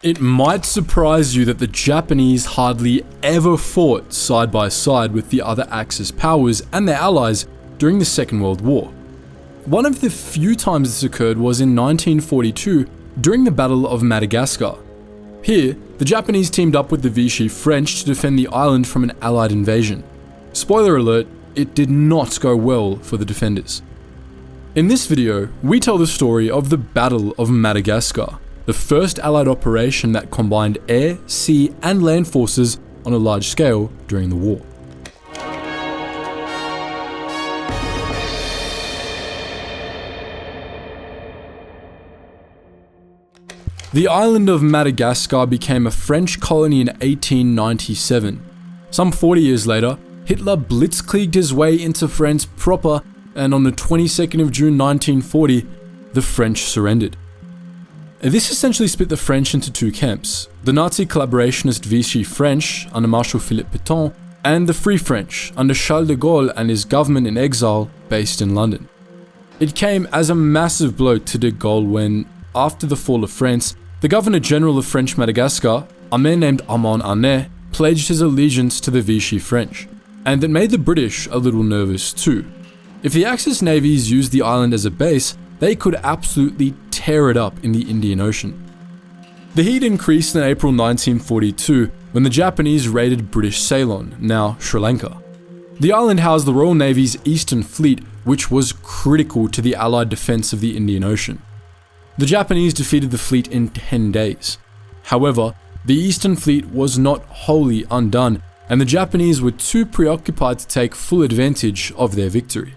It might surprise you that the Japanese hardly ever fought side by side with the other Axis powers and their allies during the Second World War. One of the few times this occurred was in 1942 during the Battle of Madagascar. Here, the Japanese teamed up with the Vichy French to defend the island from an Allied invasion. Spoiler alert, it did not go well for the defenders. In this video, we tell the story of the Battle of Madagascar, the first Allied operation that combined air, sea, and land forces on a large scale during the war. The island of Madagascar became a French colony in 1897. Some 40 years later, Hitler blitzkrieged his way into France proper, and on the 22nd of June 1940, the French surrendered. This essentially split the French into two camps, the Nazi collaborationist Vichy French under Marshal Philippe Pétain, and the Free French under Charles de Gaulle and his government in exile based in London. It came as a massive blow to de Gaulle when, after the fall of France, the Governor-General of French Madagascar, a man named Armand Arnay, pledged his allegiance to the Vichy French, and that made the British a little nervous too. If the Axis navies used the island as a base, they could absolutely tear it up in the Indian Ocean. The heat increased in April 1942 when the Japanese raided British Ceylon, now Sri Lanka. The island housed the Royal Navy's Eastern Fleet, which was critical to the Allied defense of the Indian Ocean. The Japanese defeated the fleet in 10 days. However, the Eastern Fleet was not wholly undone, and the Japanese were too preoccupied to take full advantage of their victory.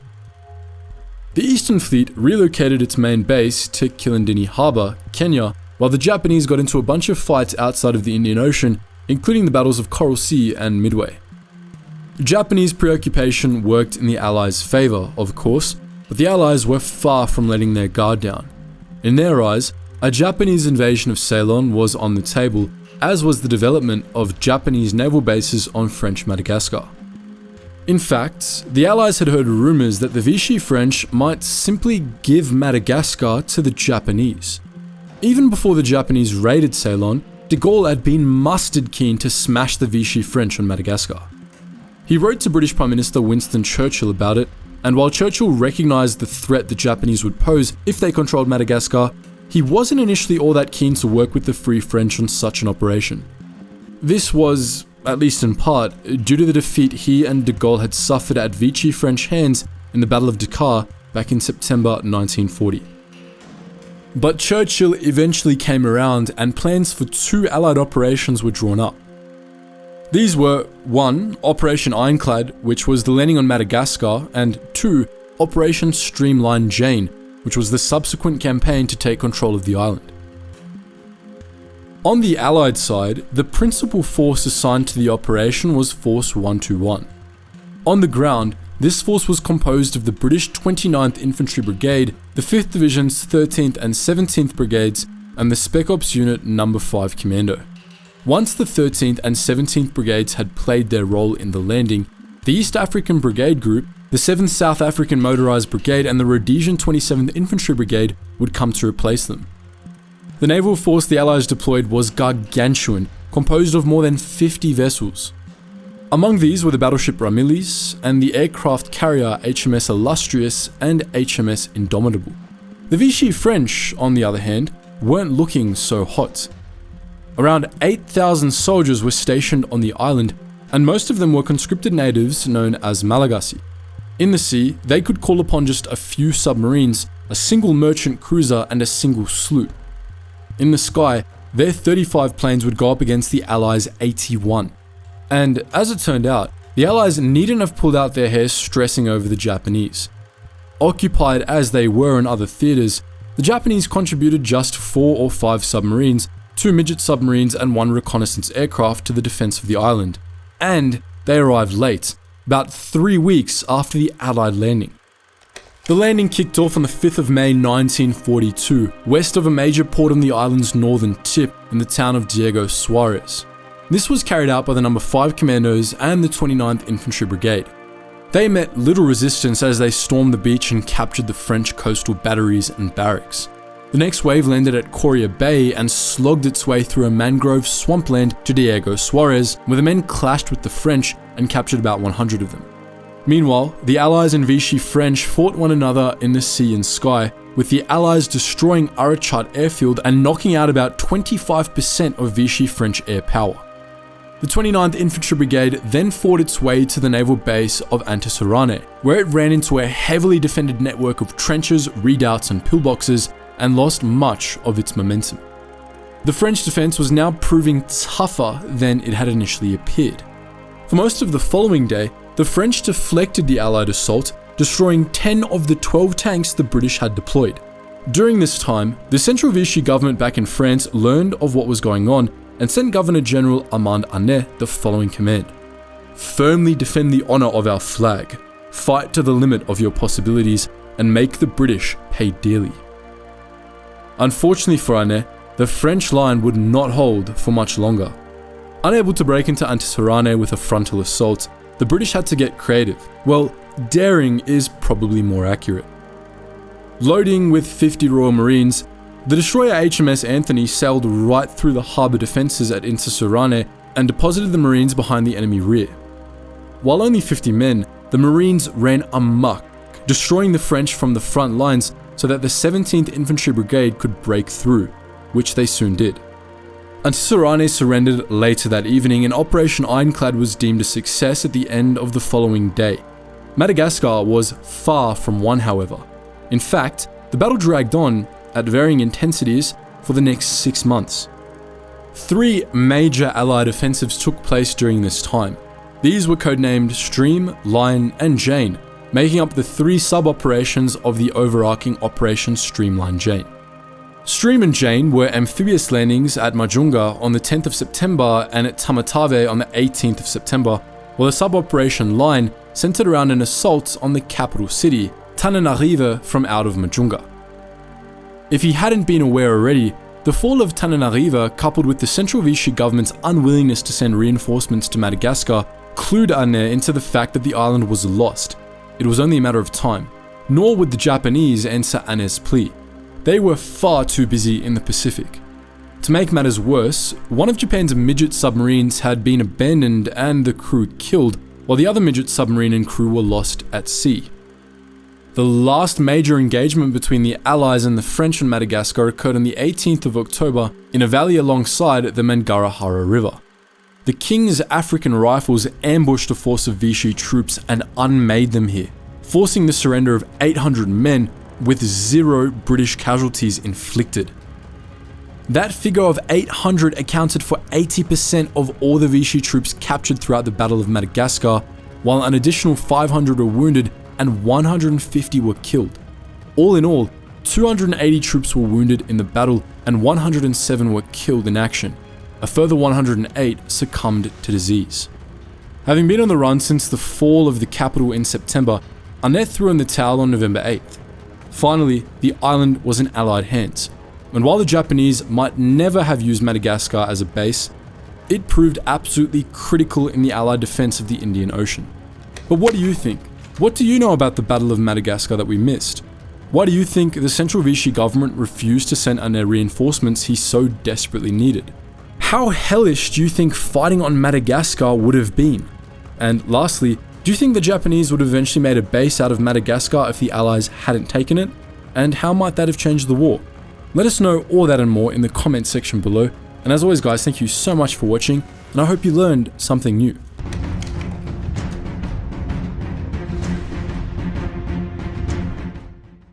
The Eastern Fleet relocated its main base to Kilindini Harbour, Kenya, while the Japanese got into a bunch of fights outside of the Indian Ocean, including the battles of Coral Sea and Midway. Japanese preoccupation worked in the Allies' favour, of course, but the Allies were far from letting their guard down. In their eyes, a Japanese invasion of Ceylon was on the table, as was the development of Japanese naval bases on French Madagascar. In fact, the Allies had heard rumours that the Vichy French might simply give Madagascar to the Japanese. Even before the Japanese raided Ceylon, de Gaulle had been mustard keen to smash the Vichy French on Madagascar. He wrote to British Prime Minister Winston Churchill about it, and while Churchill recognised the threat the Japanese would pose if they controlled Madagascar, he wasn't initially all that keen to work with the Free French on such an operation. This was, at least in part, due to the defeat he and de Gaulle had suffered at Vichy French hands in the Battle of Dakar back in September 1940. But Churchill eventually came around and plans for two Allied operations were drawn up. These were 1. Operation Ironclad, which was the landing on Madagascar, and 2. Operation Streamline Jane, which was the subsequent campaign to take control of the island. On the Allied side, the principal force assigned to the operation was Force 121. On the ground, this force was composed of the British 29th Infantry Brigade, the 5th Division's 13th and 17th Brigades, and the Spec Ops Unit No. 5 Commando. Once the 13th and 17th Brigades had played their role in the landing, the East African Brigade Group, the 7th South African Motorised Brigade, and the Rhodesian 27th Infantry Brigade would come to replace them. The naval force the Allies deployed was gargantuan, composed of more than 50 vessels. Among these were the battleship Ramillies and the aircraft carrier HMS Illustrious and HMS Indomitable. The Vichy French, on the other hand, weren't looking so hot. Around 8,000 soldiers were stationed on the island, and most of them were conscripted natives known as Malagasy. In the sea, they could call upon just a few submarines, a single merchant cruiser, and a single sloop. In the sky, their 35 planes would go up against the Allies' 81. And as it turned out, the Allies needn't have pulled out their hair stressing over the Japanese. Occupied as they were in other theatres, the Japanese contributed just 4 or 5 submarines, 2 midget submarines, and 1 reconnaissance aircraft to the defence of the island. And they arrived late, about 3 weeks after the Allied landing. The landing kicked off on the 5th of May 1942, west of a major port on the island's northern tip in the town of Diego Suarez. This was carried out by the No. 5 Commandos and the 29th Infantry Brigade. They met little resistance as they stormed the beach and captured the French coastal batteries and barracks. The next wave landed at Coria Bay and slogged its way through a mangrove swampland to Diego Suarez, where the men clashed with the French and captured about 100 of them. Meanwhile, the Allies and Vichy French fought one another in the sea and sky, with the Allies destroying Arachat airfield and knocking out about 25% of Vichy French air power. The 29th Infantry Brigade then fought its way to the naval base of Antisarane, where it ran into a heavily defended network of trenches, redoubts and pillboxes and lost much of its momentum. The French defense was now proving tougher than it had initially appeared. For most of the following day, the French deflected the Allied assault, destroying 10 of the 12 tanks the British had deployed. During this time, the Central Vichy government back in France learned of what was going on and sent Governor General Armand Anet the following command: "Firmly defend the honor of our flag, fight to the limit of your possibilities, and make the British pay dearly." Unfortunately for Anet, the French line would not hold for much longer. Unable to break into Antisarane with a frontal assault, the British had to get creative. Well, daring is probably more accurate. Loading with 50 Royal Marines, the destroyer HMS Anthony sailed right through the harbour defences at Antisarane and deposited the Marines behind the enemy rear. While only 50 men, the Marines ran amok, destroying the French from the front lines so that the 17th Infantry Brigade could break through, which they soon did. Antisarane surrendered later that evening, and Operation Ironclad was deemed a success at the end of the following day. Madagascar was far from won, however. In fact, the battle dragged on at varying intensities for the next 6 months. 3 major Allied offensives took place during this time. These were codenamed Stream, Line, and Jane, making up the 3 sub-operations of the overarching Operation Streamline Jane. Stream and Jane were amphibious landings at Majunga on the 10th of September and at Tamatave on the 18th of September, while the sub-operation Line centered around an assault on the capital city, Tananarive, from out of Majunga. If he hadn't been aware already, the fall of Tananarive, coupled with the Central Vichy government's unwillingness to send reinforcements to Madagascar, clued Anet into the fact that the island was lost. It was only a matter of time, nor would the Japanese answer Anet's plea. They were far too busy in the Pacific. To make matters worse, one of Japan's midget submarines had been abandoned and the crew killed, while the other midget submarine and crew were lost at sea. The last major engagement between the Allies and the French in Madagascar occurred on the 18th of October in a valley alongside the Mangarahara River. The King's African Rifles ambushed a force of Vichy troops and unmade them here, forcing the surrender of 800 men with 0 British casualties inflicted. That figure of 800 accounted for 80% of all the Vichy troops captured throughout the Battle of Madagascar, while an additional 500 were wounded and 150 were killed. All in all, 280 troops were wounded in the battle and 107 were killed in action. A further 108 succumbed to disease. Having been on the run since the fall of the capital in September, Anet threw in the towel on November 8th. Finally, the island was in Allied hands, and while the Japanese might never have used Madagascar as a base, it proved absolutely critical in the Allied defense of the Indian Ocean. But what do you think? What do you know about the Battle of Madagascar that we missed? Why do you think the Central Vichy government refused to send Anet reinforcements he so desperately needed? How hellish do you think fighting on Madagascar would have been? And lastly, do you think the Japanese would have eventually made a base out of Madagascar if the Allies hadn't taken it? And how might that have changed the war? Let us know all that and more in the comment section below. And as always guys, thank you so much for watching, and I hope you learned something new.